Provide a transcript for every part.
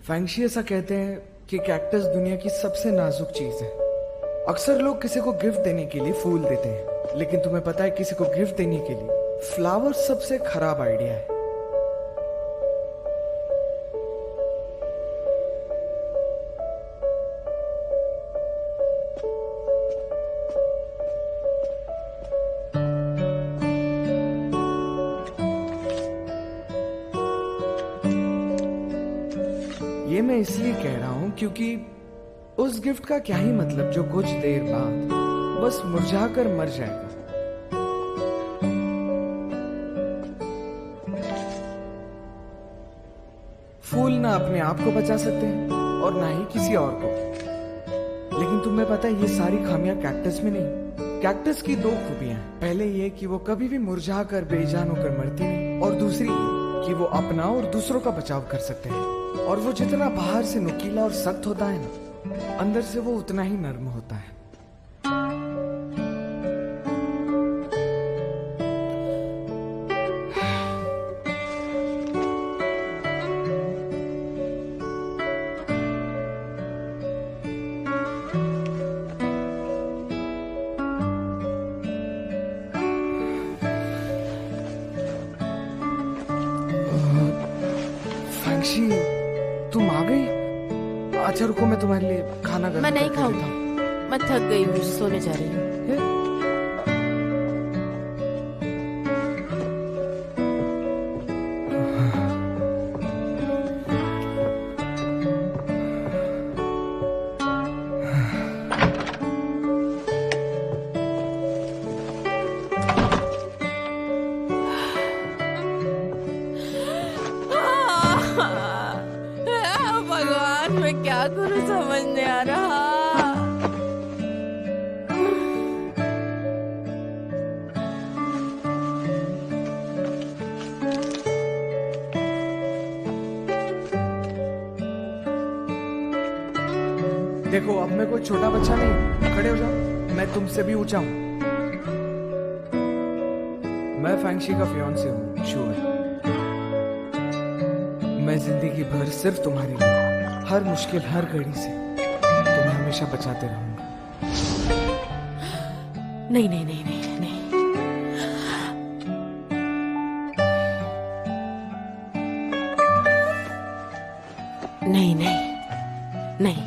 फैंक्शी ऐसा कहते हैं कि कैक्टस दुनिया की सबसे नाजुक चीज है। अक्सर लोग किसी को गिफ्ट देने के लिए फूल देते हैं, लेकिन तुम्हें पता है किसी को गिफ्ट देने के लिए फ्लावर सबसे खराब आइडिया है। ये मैं इसलिए कह रहा हूं क्योंकि उस गिफ्ट का क्या ही मतलब जो कुछ देर बाद बस मुरझा कर मर जाएगा। फूल ना अपने आप को बचा सकते हैं और ना ही किसी और को। लेकिन तुम्हें पता है ये सारी खामियां कैक्टस में नहीं। कैक्टस की दो खूबियां हैं। पहले ये कि वो कभी भी मुरझा कर बेजान होकर मरती नहीं, और दूसरी ये कि वो अपना और दूसरों का बचाव कर सकते हैं। और वो जितना बाहर से नुकीला और सख्त होता है ना, अंदर से वो उतना ही नर्म होता है। फैंक्शी, तुम आ गई? अच्छा रुको, मैं तुम्हारे लिए खाना गर्म मैं नहीं करके खाऊंगी, देता हूँ। मैं थक गई हूँ, सोने जा रही हूँ। भगवान, मैं क्या करूँ समझ नहीं आ रहा। देखो, अब मैं कोई छोटा बच्चा नहीं। खड़े हो जाओ, मैं तुमसे भी ऊंचा हूँ। मैं फैंक्शी का फियांसे हूँ, शुअर। मैं जिंदगी भर सिर्फ तुम्हारे लिए, हर मुश्किल, हर घड़ी से तुम्हें हमेशा बचाते रहूंगा। नहीं नहीं नहीं नहीं नहीं, नहीं नहीं नहीं।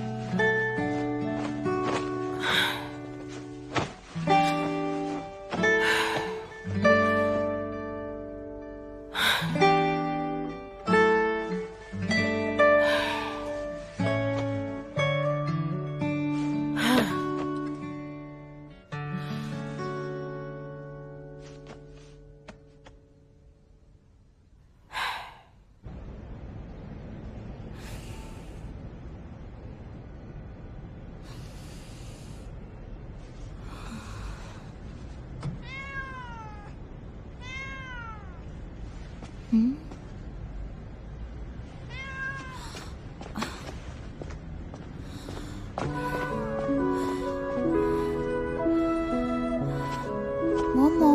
मोमो,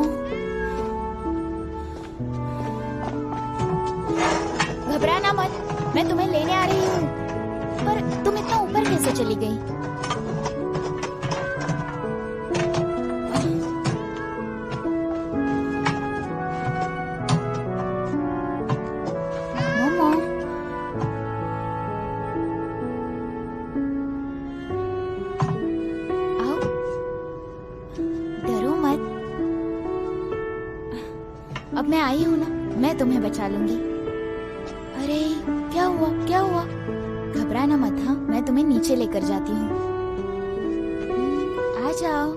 घबराना मत, मैं तुम्हें लेने आ रही हूँ। पर तुम इतना ऊपर कैसे चली गई? मोमो, आओ, डरो मत। अब मैं आई हूँ ना, मैं तुम्हें बचा लूंगी। अरे क्या हुआ, क्या हुआ? घबराना मत, हाँ, मैं तुम्हें नीचे लेकर जाती हूँ। आ जाओ।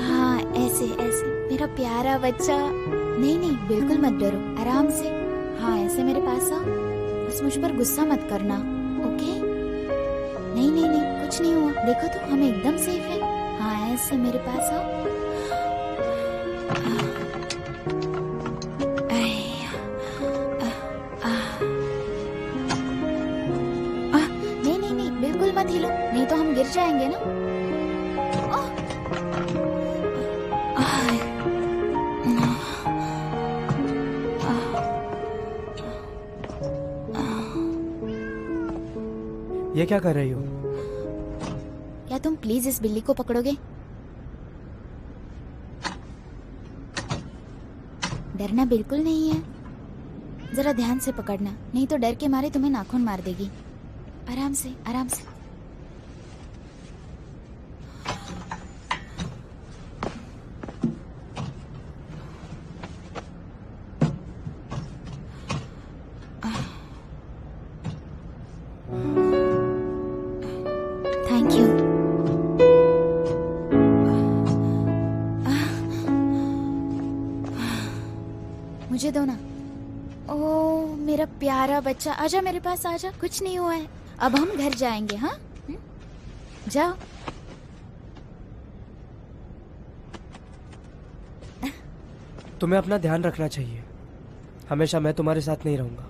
हाँ, ऐसे ऐसे मेरा प्यारा बच्चा। नहीं नहीं, बिल्कुल मत डरो, आराम से। हाँ, ऐसे मेरे पास आओ। बस मुझ पर गुस्सा मत करना, ओके? नहीं नहीं नहीं, कुछ नहीं हुआ। देखो तो, हम एकदम सेफ हैं। हाँ, ऐसे मेरे पास आओ। नहीं नहीं नहीं, बिल्कुल मत हिलो, नहीं तो हम गिर जाएंगे ना। ये क्या कर रही हो? क्या तुम प्लीज इस बिल्ली को पकड़ोगे? डरना बिल्कुल नहीं है, जरा ध्यान से पकड़ना, नहीं तो डर के मारे तुम्हें नाखून मार देगी। आराम से आराम से। Thank you. मुझे दो ना। ओ मेरा प्यारा बच्चा, आजा मेरे पास, आजा। कुछ नहीं हुआ है, अब हम घर जाएंगे। हाँ जाओ। तुम्हें अपना ध्यान रखना चाहिए, हमेशा मैं तुम्हारे साथ नहीं रहूंगा।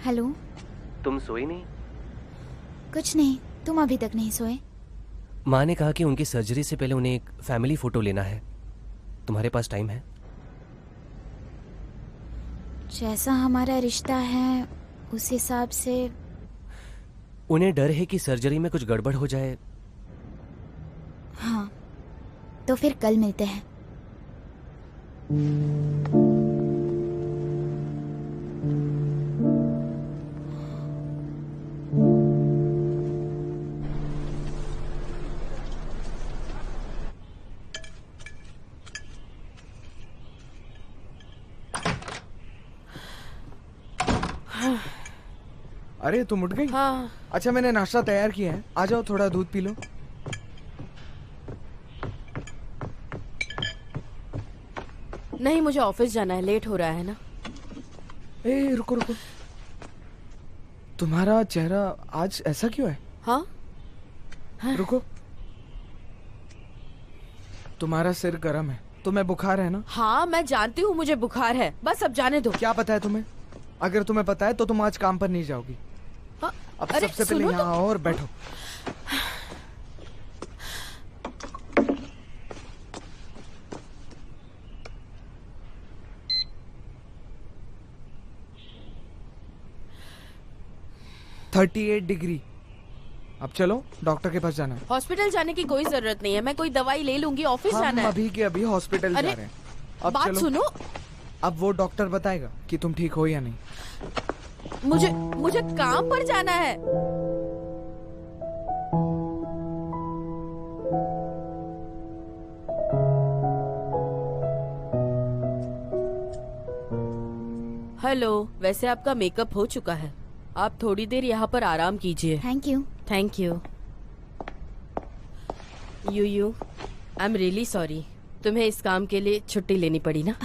हेलो। तुम सोई नहीं? कुछ नहीं, तुम अभी तक नहीं सोए? माँ ने कहा कि उनकी सर्जरी से पहले उन्हें एक फैमिली फोटो लेना है। तुम्हारे पास टाइम है? जैसा हमारा रिश्ता है उस हिसाब से। उन्हें डर है कि सर्जरी में कुछ गड़बड़ हो जाए। हाँ, तो फिर कल मिलते हैं। अरे तुम उठ गई? हाँ। अच्छा मैंने नाश्ता तैयार किया है, आ जाओ थोड़ा दूध पी लो। नहीं, मुझे ऑफिस जाना है, लेट हो रहा है ना। ए रुको रुको, तुम्हारा चेहरा आज ऐसा क्यों है? हाँ? रुको, तुम्हारा सिर गर्म है, तुम्हें बुखार है ना? हाँ मैं जानती हूँ मुझे बुखार है, बस अब जाने दो। क्या पता है तुम्हें? अगर तुम्हें पता है तो तुम आज काम पर नहीं जाओगी। हाँ? अब अरे सबसे पहले सुनो यहाँ आओ और बैठो। तो 38 डिग्री। अब चलो, डॉक्टर के पास जाना है। हॉस्पिटल जाने की कोई जरूरत नहीं है, मैं कोई दवाई ले लूंगी, ऑफिस जाना हम है। अभी के अभी हॉस्पिटल जा अरे, रहे हैं। अब बात चलो, सुनो, अब वो डॉक्टर बताएगा कि तुम ठीक हो या नहीं। मुझे काम पर जाना है। हेलो, वैसे आपका मेकअप हो चुका है, आप थोड़ी देर यहाँ पर आराम कीजिए। Thank you. Thank you. You I am really sorry, तुम्हें इस काम के लिए छुट्टी लेनी पड़ी ना।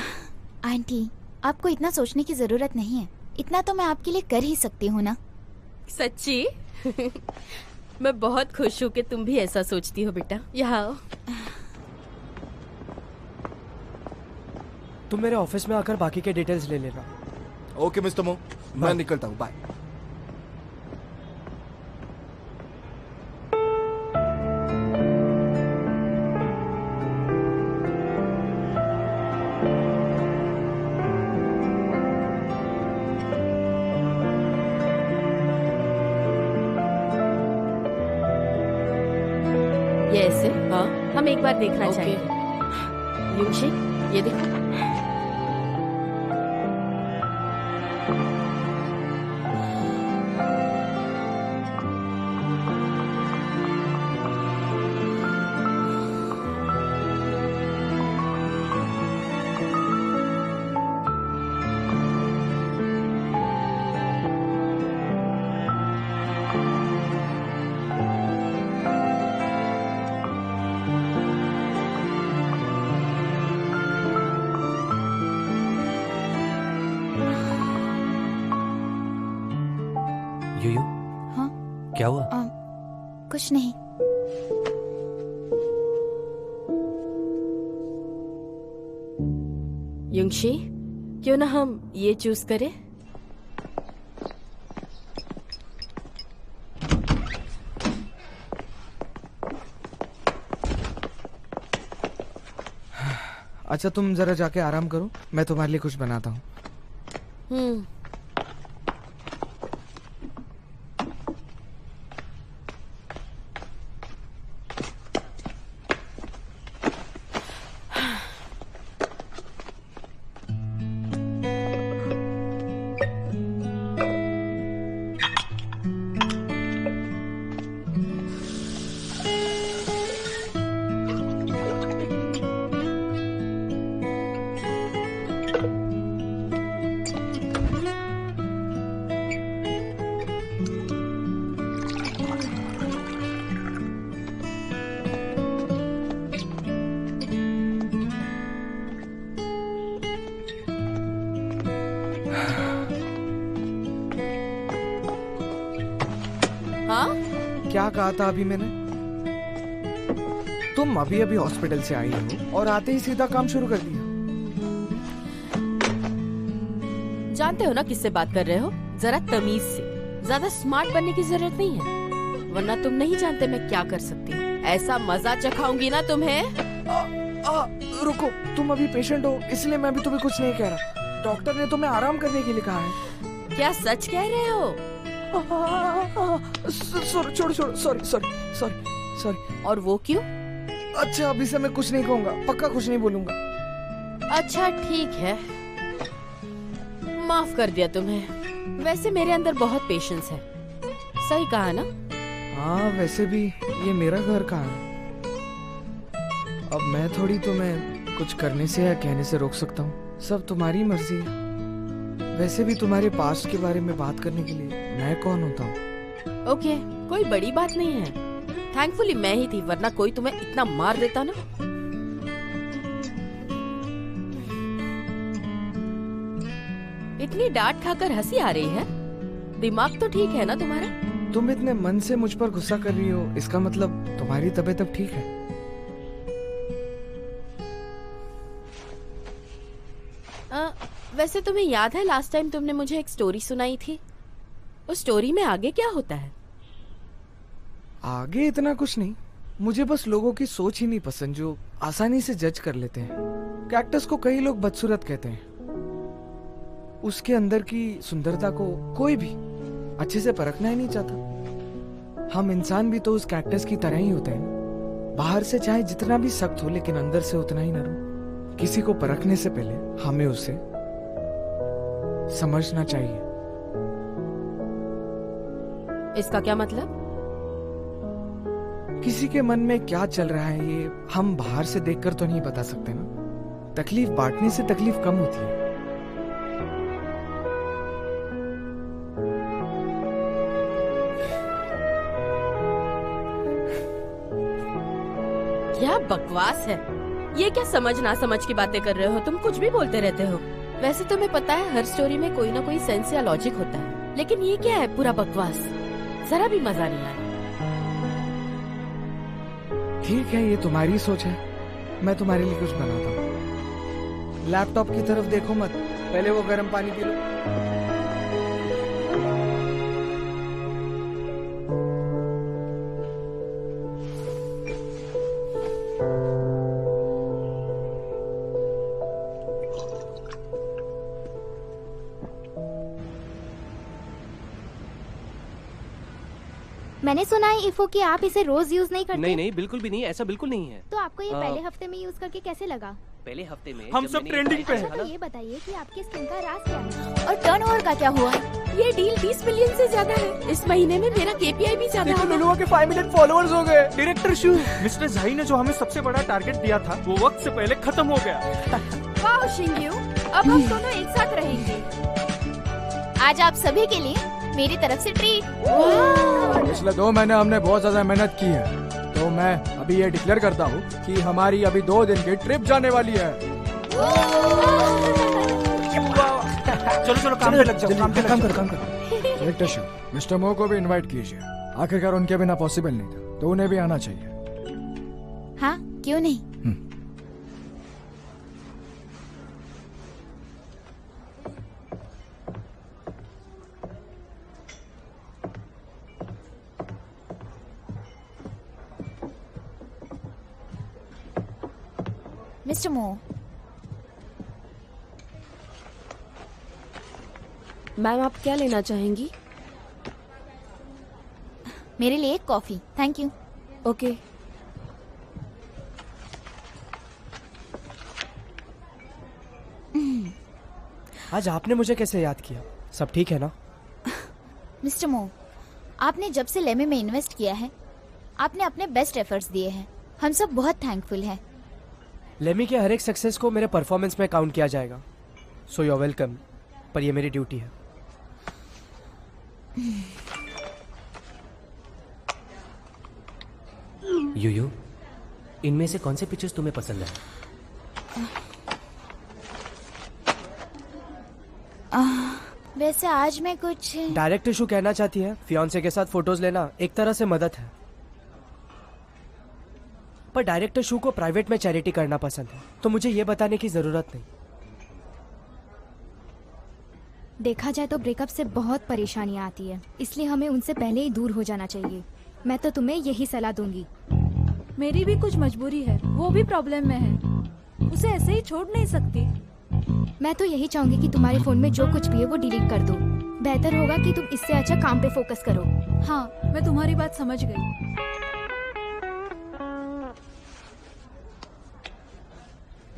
आंटी, आपको इतना सोचने की जरूरत नहीं है, इतना तो मैं आपके लिए कर ही सकती हूँ ना। सच्ची? मैं बहुत खुश हूँ कि तुम भी ऐसा सोचती हो बेटा। यहाँ आओ। तुम मेरे ऑफिस में आकर बाकी के डिटेल्स ले लेना। ओके मिस्टर मो, मैं निकलता हूँ, बाय। ये ऐसे? हाँ, हम एक बार देखना चाहेंगे। युंशी, ये देखो। यूयू, हाँ? क्या हुआ? कुछ नहीं। युंशी, क्यों ना हम ये चूज करें? अच्छा तुम जरा जाके आराम करो, मैं तुम्हारे लिए कुछ बनाता हूँ। हम्म। हाँ, क्या कहा था अभी मैंने? तुम अभी अभी हॉस्पिटल से आई हो और आते ही सीधा काम शुरू कर दिया। जानते हो ना किससे बात कर रहे हो? जरा तमीज से। ज्यादा स्मार्ट बनने की जरूरत नहीं है, वरना तुम नहीं जानते मैं क्या कर सकती हूँ। ऐसा मजा चखाऊंगी ना तुम्हें। रुको, तुम अभी पेशेंट हो इसलिए मैं भी तुम्हें कुछ नहीं कह रहा। डॉक्टर ने तुम्हें आराम करने के लिए कहा है। क्या सच कह रहे हो? सॉरी छोड़ो छोड़ो, सॉरी सॉरी सॉरी सॉरी। और वो क्यों? अच्छा अभी से मैं कुछ नहीं कहूंगा, पक्का कुछ नहीं बोलूंगा। अच्छा ठीक है, माफ कर दिया तुम्हें। वैसे मेरे अंदर बहुत पेशेंस है। सही कहा ना? हाँ वैसे भी ये मेरा घर कहाँ है? अब मैं थोड़ी तुम्हें कुछ करने से या कहने से रोक सकता हूँ। सब तुम्हारी मर्जी है। वैसे भी तुम्हारे पास्ट के बारे में बात करने के लिए मैं कौन होता हूँ? ओके, कोई बड़ी बात नहीं है। थैंकफुली मैं ही थी, वरना कोई तुम्हें इतना मार देता ना। इतनी डांट खाकर हंसी आ रही है? दिमाग तो ठीक है ना तुम्हारा? तुम इतने मन से मुझ पर गुस्सा कर रही हो, इसका मतलब तुम्हारी तबीयत अब ठीक है। वैसे तुम्हें याद है लास्ट टाइम तुमने मुझे एक स्टोरी सुनाई थी? उस स्टोरी में आगे क्या होता है? आगे इतना कुछ नहीं, मुझे बस लोगों की सोच ही नहीं पसंद जो आसानी से जज कर लेते हैं। कैक्टस को कई लोग बदसूरत कहते हैं। उसके अंदर की सुंदरता को कोई भी अच्छे से परखना ही नहीं चाहता। हम इंसान भी तो उस कैक्टस की तरह ही होते हैं। बाहर से चाहे जितना भी सख्त हो, लेकिन अंदर से उतना ही नरम। किसी को परखने से पहले हमें उसे समझना चाहिए। इसका क्या मतलब? किसी के मन में क्या चल रहा है ये हम बाहर से देखकर तो नहीं बता सकते ना। तकलीफ बांटने से तकलीफ कम होती है। क्या बकवास है ये? क्या समझ ना समझ की बातें कर रहे हो तुम? कुछ भी बोलते रहते हो। वैसे तुम्हें पता है हर स्टोरी में कोई ना कोई सेंस या लॉजिक होता है, लेकिन ये क्या है पूरा बकवास? जरा भी मजा नहीं आया। ठीक है, ये तुम्हारी सोच है। मैं तुम्हारे लिए कुछ बनाता हूँ। लैपटॉप की तरफ देखो मत, पहले वो गर्म पानी पी लो। मैंने सुना है इफो कि आप इसे रोज यूज नहीं करते। नहीं नहीं, बिल्कुल भी नहीं, ऐसा बिल्कुल नहीं है। तो आपको ये आ, पहले हफ्ते में यूज करके कैसे लगा? पहले हफ्ते में हम जब सब मैंने ट्रेंडिंग पे अच्छा तो ये बताइए कि आपकी स्किन का राज क्या है और टर्नओवर का क्या हुआ? ये डील 20 मिलियन से ज्यादा है। इस महीने में मेरा KPI भी ज्यादा देखो होगा। लुलुआ के 5 मिलियन फॉलोअर्स हो गए। डायरेक्टर शू मिस्टर झाई ने जो हमें सबसे बड़ा टारगेट दिया था वो वक्त से पहले खत्म हो गया। वाह शिंग्यू, अब हम दोनों एक साथ रहेंगे। आज आप सभी के लिए मेरी तरफ से ट्रीट। पिछले 2 महीने हमने बहुत ज्यादा मेहनत की है, तो मैं अभी ये डिक्लेयर करता हूँ कि हमारी अभी 2 दिन की ट्रिप जाने वाली है। चलो चलो काम पे लग जाओ, काम पे लग जाओ। काम कर। डायरेक्टर शो, मिस्टर मो को भी इनवाइट कीजिए। आखिरकार उनके बिना पॉसिबल नहीं था, तो उन्हें भी आना चाहिए। हाँ क्यों नहीं। मिस्टर मो, मैम आप क्या लेना चाहेंगी? मेरे लिए एक कॉफी, थैंक यू। ओके। आज आपने मुझे कैसे याद किया? सब ठीक है ना? मिस्टर मो, आपने जब से लेमे में इन्वेस्ट किया है, आपने अपने बेस्ट एफर्ट्स दिए हैं। हम सब बहुत थैंकफुल हैं। लेमी के हर एक सक्सेस को मेरे परफॉर्मेंस में काउंट किया जाएगा। सो यू आर वेलकम, पर ये मेरी ड्यूटी है। यू इनमें से कौन से पिक्चर्स तुम्हें पसंद है? वैसे आज मैं कुछ डायरेक्टर शू कहना चाहती है फियांसे के साथ फोटोज लेना एक तरह से मदद है, पर डायरेक्टर शू को प्राइवेट में चैरिटी करना पसंद है, तो मुझे ये बताने की जरूरत नहीं। देखा जाए तो ब्रेकअप से बहुत परेशानियां आती है, इसलिए हमें उनसे पहले ही दूर हो जाना चाहिए। मैं तो तुम्हें यही सलाह दूंगी। मेरी भी कुछ मजबूरी है, वो भी प्रॉब्लम में है, उसे ऐसे ही छोड़ नहीं सकती। मैं तो यही चाहूंगी कि तुम्हारे फोन में जो कुछ भी है वो डिलीट कर दो। बेहतर होगा कि तुम इससे अच्छा काम पे फोकस करो। हाँ, मैं तुम्हारी बात समझ गई।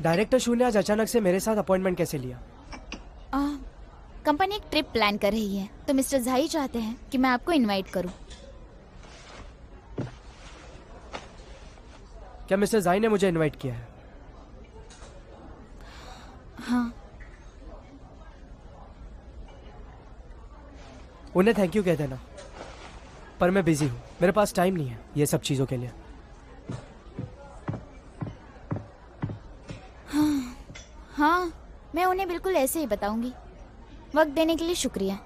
डायरेक्टर शू ने आज अचानक से मेरे साथ अपॉइंटमेंट कैसे लिया? कंपनी एक ट्रिप प्लान कर रही है, तो मिस्टर झाई चाहते हैं कि मैं आपको इनवाइट करूं। क्या मिस्टर झाई ने मुझे इनवाइट किया है? हाँ। उन्हें थैंक यू कह देना, पर मैं बिजी हूँ, मेरे पास टाइम नहीं है ये सब चीजों के लिए। हाँ, मैं उन्हें बिल्कुल ऐसे ही बताऊंगी। वक्त देने के लिए शुक्रिया।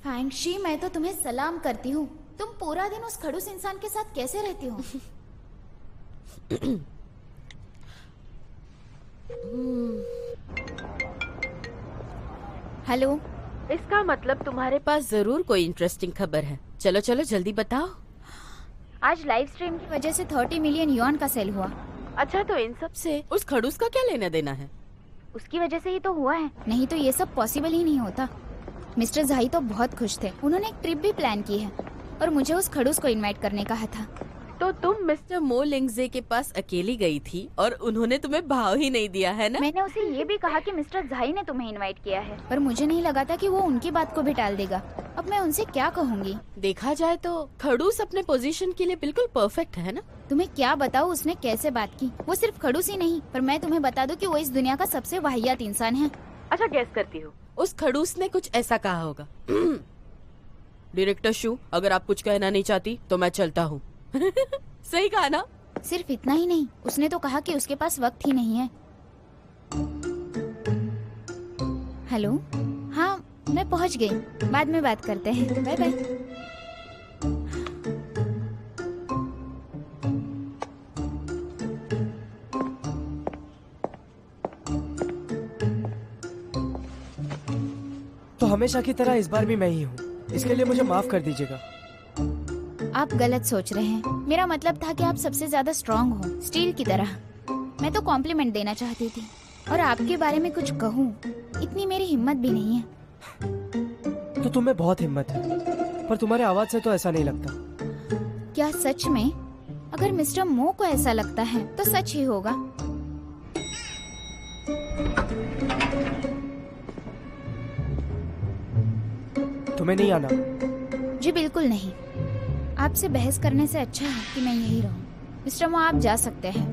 फैंगशी, मैं तो तुम्हें सलाम करती हूँ। तुम पूरा दिन उस खड़ूस इंसान के साथ कैसे रहती हो? हेलो। इसका मतलब तुम्हारे पास जरूर कोई इंटरेस्टिंग खबर है। चलो चलो जल्दी बताओ। आज लाइव स्ट्रीम की वजह से 30 मिलियन युआन का सेल हुआ। अच्छा, तो इन सब से उस खड़ूस का क्या लेना देना है? उसकी वजह से ही तो हुआ है, नहीं तो ये सब पॉसिबल ही नहीं होता। मिस्टर झाई तो बहुत खुश थे, उन्होंने एक ट्रिप भी प्लान की है और मुझे उस खड़ूस को इनवाइट करने कहा था। तो तुम मिस्टर मो लिंगजे के पास अकेली गई थी और उन्होंने तुम्हें भाव ही नहीं दिया है ना? मैंने उसे ये भी कहा कि मिस्टर झाई ने तुम्हें इनवाइट किया है, पर मुझे नहीं लगा था कि वो उनकी बात को भी टाल देगा। अब मैं उनसे क्या कहूँगी? देखा जाए तो खड़ूस अपने पोजीशन के लिए बिल्कुल परफेक्ट है ना? तुम्हें क्या बताऊँ उसने कैसे बात की। वो सिर्फ खड़ूस ही नहीं, पर मैं तुम्हें बता दूं कि वो इस दुनिया का सबसे वाहियात इंसान है। अच्छा, गैस करती हूँ। उस खड़ूस ने कुछ ऐसा कहा होगा। डायरेक्टर शू, अगर आप कुछ कहना नहीं चाहती तो मैं चलता हूँ। सही कहा ना? सिर्फ इतना ही नहीं, उसने तो कहा कि उसके पास वक्त ही नहीं है। हेलो। हाँ, मैं पहुँच गई, बाद में बात करते हैं, बाय बाय। तो हमेशा की तरह इस बार भी मैं ही हूँ, इसके लिए मुझे माफ कर दीजिएगा। आप गलत सोच रहे हैं। मेरा मतलब था कि आप सबसे ज्यादा स्ट्रांग हो, स्टील की तरह। मैं तो कॉम्प्लीमेंट देना चाहती थी, और आपके बारे में कुछ कहूँ इतनी मेरी हिम्मत भी नहीं है। तो तुम्हें बहुत हिम्मत है, पर तुम्हारे आवाज से तो ऐसा नहीं लगता। क्या सच में? अगर मिस्टर मो को ऐसा लगता है तो सच ही होगा। तुम्हें नहीं आना? जी बिल्कुल नहीं। आपसे बहस करने से अच्छा है कि मैं यही रहूं। मिस्टर मो, आप जा सकते हैं।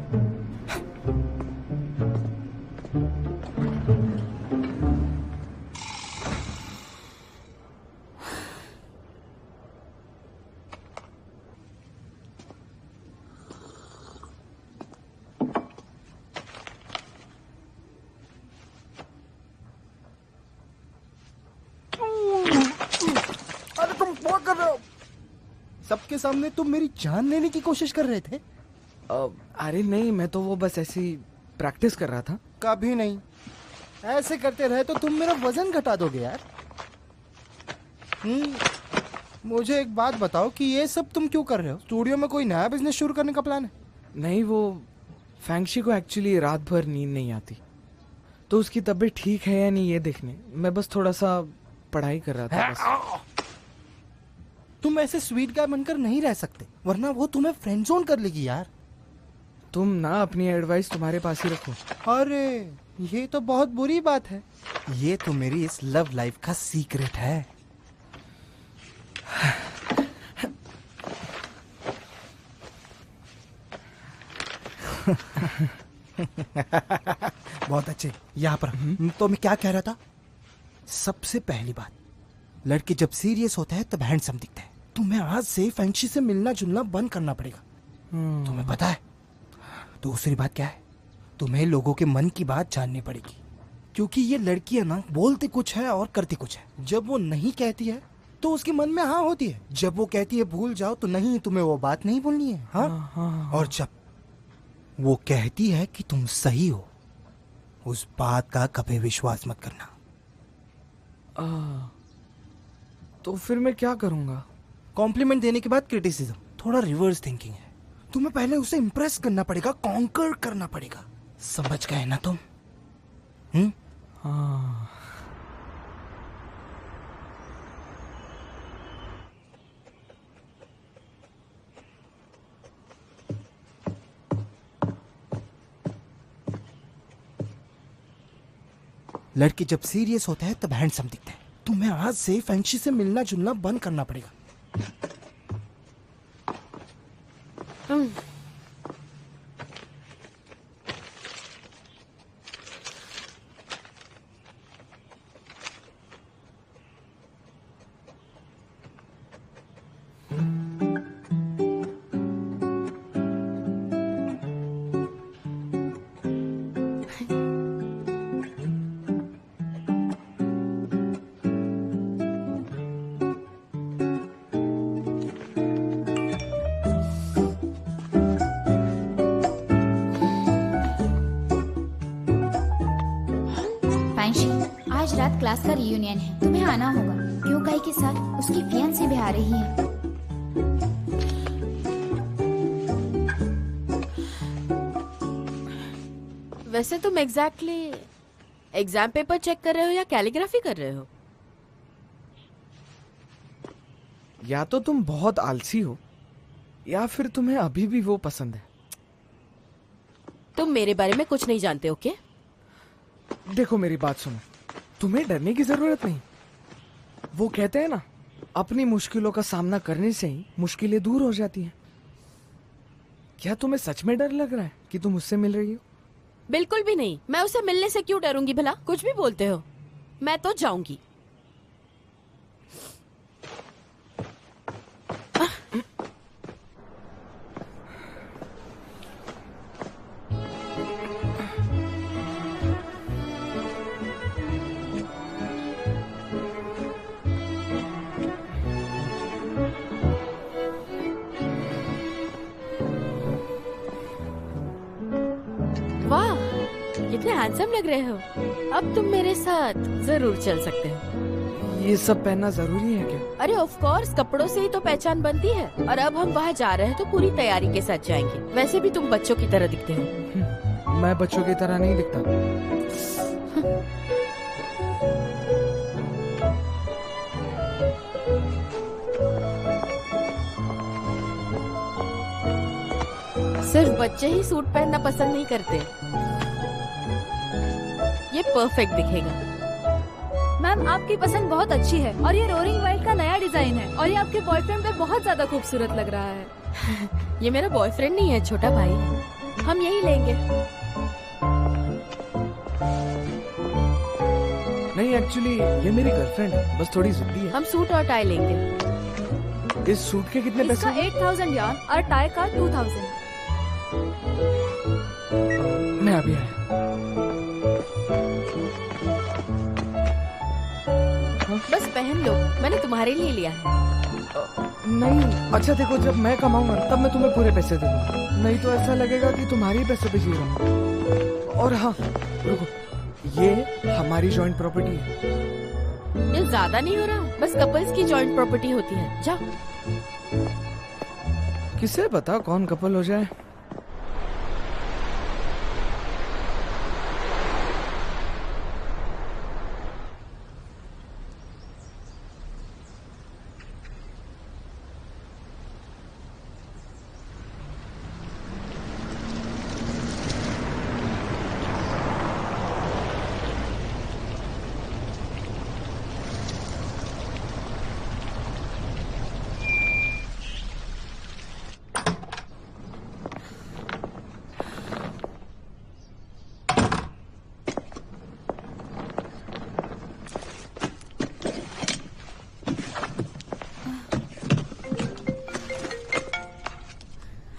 अरे तुम क्या कर रहे हो? सबके सामने तुम मेरी जान लेने की कोशिश कर रहे थे। अरे नहीं, मैं तो वो बस ऐसी प्रैक्टिस कर रहा था। कभी नहीं, ऐसे करते रहे तो तुम मेरा वजन घटा दोगे यार। मुझे एक बात बताओ कि ये सब तुम क्यों कर रहे हो? स्टूडियो में कोई नया बिजनेस शुरू करने का प्लान है? नहीं, वो फैंगशी को एक्चुअली रात भर नींद नहीं आती, तो उसकी तबीयत ठीक है या नहीं ये देखने मैं बस थोड़ा सा पढ़ाई कर रहा था बस। तुम ऐसे स्वीट गाय बनकर नहीं रह सकते, वरना वो तुम्हें फ्रेंड जोन कर लेगी यार। तुम ना अपनी एडवाइस तुम्हारे पास ही रखो। अरे ये तो बहुत बुरी बात है। ये तो मेरी इस लव लाइफ का सीक्रेट है। बहुत अच्छे, यहाँ पर। तो मैं क्या कह रहा था, सबसे पहली बात, लड़के जब सीरियस होते हैं तब हैंडसम दिखते हैं। तुम्हें आज से फैंसी से मिलना जुलना बंद करना पड़ेगा। तुम्हें पता है दूसरी बात क्या है, तुम्हें लोगों के मन की बात जाननी पड़ेगी, क्योंकि ये लड़कियां ना बोलती कुछ है और करती कुछ है। जब वो नहीं कहती है तो उसके मन में हाँ होती है, जब वो कहती है भूल जाओ तो नहीं, तुम्हें वो बात नहीं भूलनी है। हाँ? और जब वो कहती है कि तुम सही हो, उस बात का कभी विश्वास मत करना। तो फिर मैं क्या करूंगा? कॉम्प्लीमेंट देने के बाद क्रिटिसिज्म, थोड़ा रिवर्स थिंकिंग है। तुम्हें पहले उसे इंप्रेस करना पड़ेगा, कॉन्कर करना पड़ेगा। समझ गए ना तुम? हाँ। लड़के जब सीरियस होते हैं तब हैंडसम दिखते हैं। तुम्हें आज से फैंसी से मिलना जुलना बंद करना पड़ेगा। आज रात क्लास का रियूनियन है, तुम्हें आना होगा। क्योंकाई के साथ उसकी फियांसी भी आ रही है। वैसे तुम एग्जैक्टली एग्जाम पेपर चेक कर रहे हो या कैलीग्राफी कर रहे हो? या तो तुम बहुत आलसी हो या फिर तुम्हें अभी भी वो पसंद है। तुम मेरे बारे में कुछ नहीं जानते, ओके? देखो मेरी बात सुनो, तुम्हें डरने की जरूरत नहीं। वो कहते हैं ना, अपनी मुश्किलों का सामना करने से ही मुश्किलें दूर हो जाती हैं। क्या तुम्हें सच में डर लग रहा है कि तुम उससे मिल रही हो? बिल्कुल भी नहीं। मैं उसे मिलने से क्यों डरूंगी भला? कुछ भी बोलते हो। मैं तो जाऊंगी। वाह, कितने हैंडसम लग रहे हो। अब तुम मेरे साथ जरूर चल सकते हो। ये सब पहनना जरूरी है क्या? अरे ऑफ कोर्स, कपड़ों से ही तो पहचान बनती है। और अब हम वहाँ जा रहे हैं तो पूरी तैयारी के साथ जाएंगे। वैसे भी तुम बच्चों की तरह दिखते हो। मैं बच्चों की तरह नहीं दिखता। सिर्फ बच्चे ही सूट पहनना पसंद नहीं करते। ये परफेक्ट दिखेगा। मैम, आपकी पसंद बहुत अच्छी है और ये रोरिंग वाइल्ड का नया डिजाइन है और ये आपके बॉयफ्रेंड पे बहुत ज्यादा खूबसूरत लग रहा है। ये मेरा बॉयफ्रेंड नहीं है, छोटा भाई है। हम यही लेंगे। नहीं, एक्चुअली ये मेरी गर्लफ्रेंड है, बस थोड़ी जिद्दी है। हम सूट और टाई लेंगे। इस सूट के कितने पैसे? इसका 8000 यान और टाई का 2000। मैं अभी आया। बस पहन लो, मैंने तुम्हारे लिए लिया है। नहीं, अच्छा देखो, जब मैं कमाऊंगा तब मैं तुम्हें पूरे पैसे दे दूंगा। नहीं तो ऐसा लगेगा कि तुम्हारे ही पैसे पे जी रहा हूँ। और हाँ, रुको, ये हमारी जॉइंट प्रॉपर्टी है। ये ज्यादा नहीं हो रहा? बस कपल्स की जॉइंट प्रॉपर्टी होती है। जाओ। किसे पता कौन कपल हो जाए।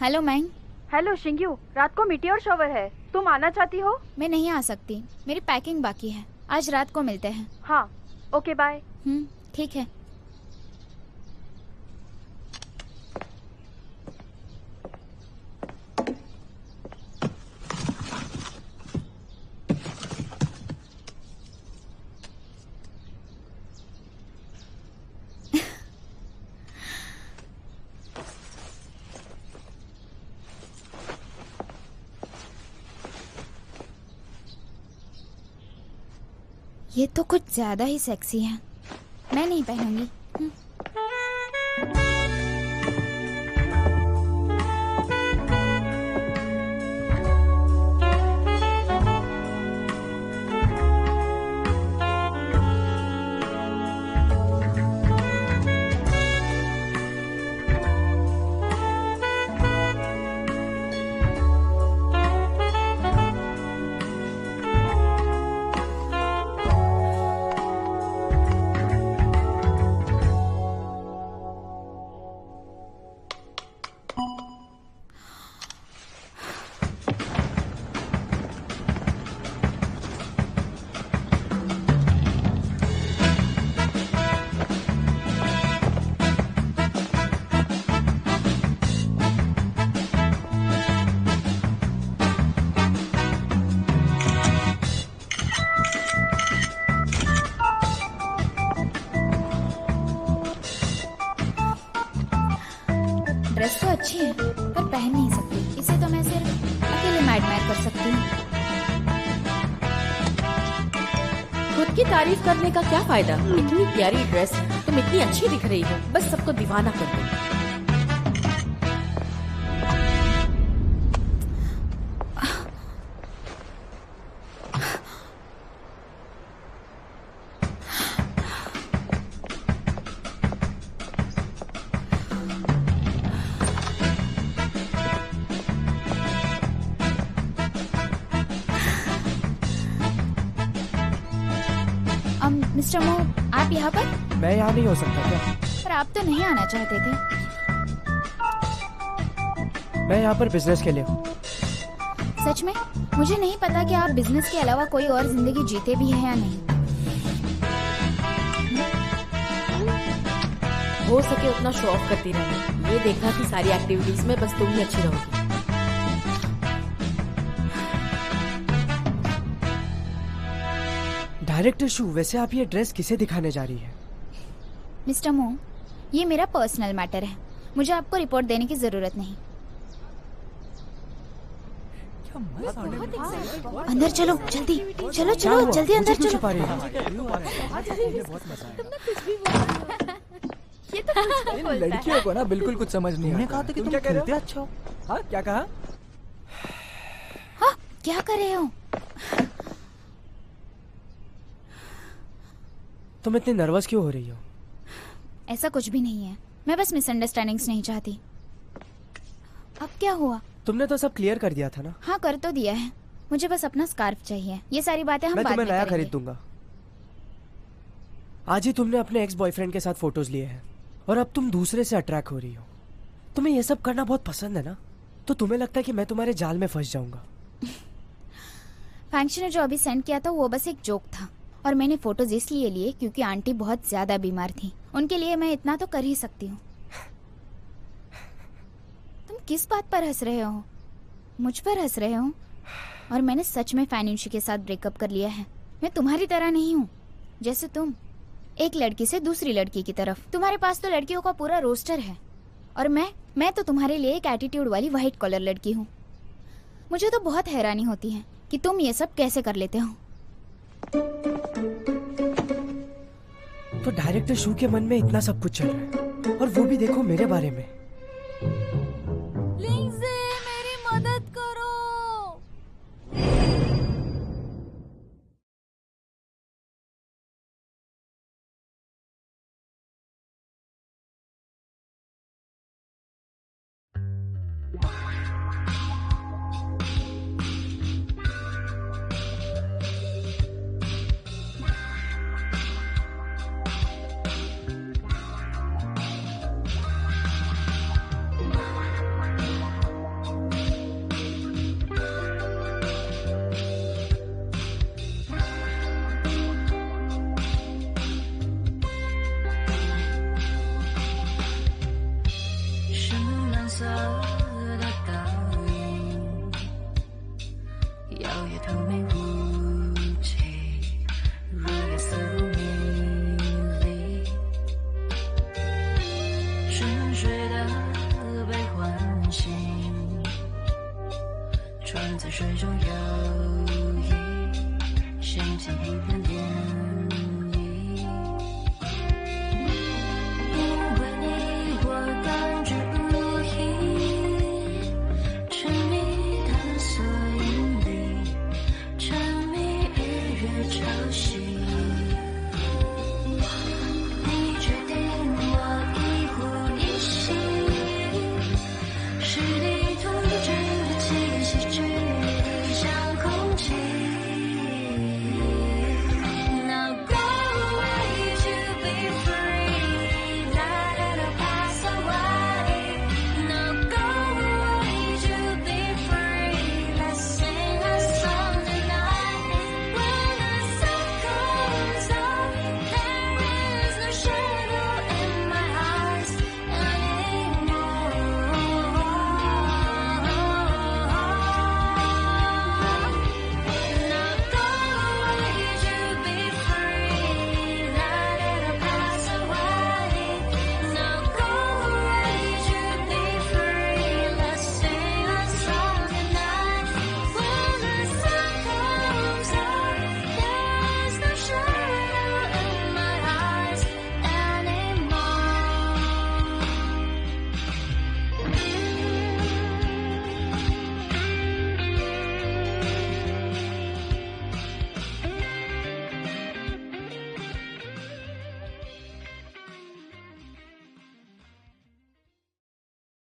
हेलो मैंग। हेलो शिंग्यू, रात को मीटियोर शॉवर है, तुम आना चाहती हो? मैं नहीं आ सकती, मेरी पैकिंग बाकी है। आज रात को मिलते हैं। हाँ, ओके बाय। ठीक है। ये तो कुछ ज्यादा ही सेक्सी है, मैं नहीं पहनूंगी। ड्रेस तो अच्छी है पर पहन नहीं सकती, इसे तो मैं सिर्फ अकेले में एडमायर कर सकती हूँ। खुद की तारीफ करने का क्या फायदा? इतनी प्यारी ड्रेस, तुम इतनी अच्छी दिख रही हो, बस सबको दीवाना कर दो। मिस्टर मो, आप यहाँ पर? मैं यहाँ नहीं हो सकता क्या? पर आप तो नहीं आना चाहते थे। मैं यहाँ पर बिजनेस के लिए हूँ। सच में? मुझे नहीं पता कि आप बिजनेस के अलावा कोई और जिंदगी जीते भी हैं या नहीं। हो सके उतना शो ऑफ करती रहना। ये देखा कि सारी एक्टिविटीज में बस तुम ही अच्छी रहोगी। डायरेक्टर शू, वैसे आप ये ड्रेस किसे दिखाने जा रही है? मिस्टर मो, ये मेरा पर्सनल मैटर है, मुझे आपको रिपोर्ट देने की जरूरत नहीं। अंदर चलो, जल्दी चलो चलो, जल्दी अंदर चलो। ये तो इन लड़कियों को ना बिल्कुल कुछ समझ नहीं आता। कहा था कि तुम क्या कह रहे खेलते हो? अच्छा हो। हाँ, क्या कहा? हाँ, क्या कर रहे हो? तुम इतनी नर्वस क्यों हो रही हो? ऐसा कुछ भी नहीं है, मैं बस मिसअंडरस्टैंडिंग्स नहीं चाहती। अब क्या हुआ? तुमने तो सब क्लियर कर दिया था ना? हाँ, कर तो दिया है, मुझे बस अपना स्कार्फ चाहिए। ये सारी बातें हम मैं बाद में तुम्हें नया करेंगे। खरीद दूंगा। आज ही तुमने अपने एक्स बॉयफ्रेंड के साथ फोटोज लिए हैं और अब तुम दूसरे से अट्रैक्ट हो रही हो। तुम्हें ये सब करना बहुत पसंद है ना? तो तुम्हें लगता है कि मैं तुम्हारे जाल में फंस जाऊंगा। फैंक्शन ने जो अभी सेंड किया था वो बस एक जोक था, और मैंने फोटोज इसलिए लिए क्योंकि आंटी बहुत ज्यादा बीमार थी। उनके लिए मैं इतना तो कर ही सकती हूँ। तुम किस बात पर हंस रहे हो? मुझ पर हंस रहे हो? और मैंने सच में फाइनेंशी के साथ ब्रेकअप कर लिया है। मैं तुम्हारी तरह नहीं हूँ, जैसे तुम एक लड़की से दूसरी लड़की की तरफ। तुम्हारे पास तो लड़कियों का पूरा रोस्टर है, और मैं तो तुम्हारे लिए एक एटीट्यूड वाली व्हाइट कॉलर लड़की हूँ। मुझे तो बहुत हैरानी होती है कि तुम ये सब कैसे कर लेते हो। तो डायरेक्टर शू के मन में इतना सब कुछ चल रहा है, और वो भी देखो मेरे बारे में।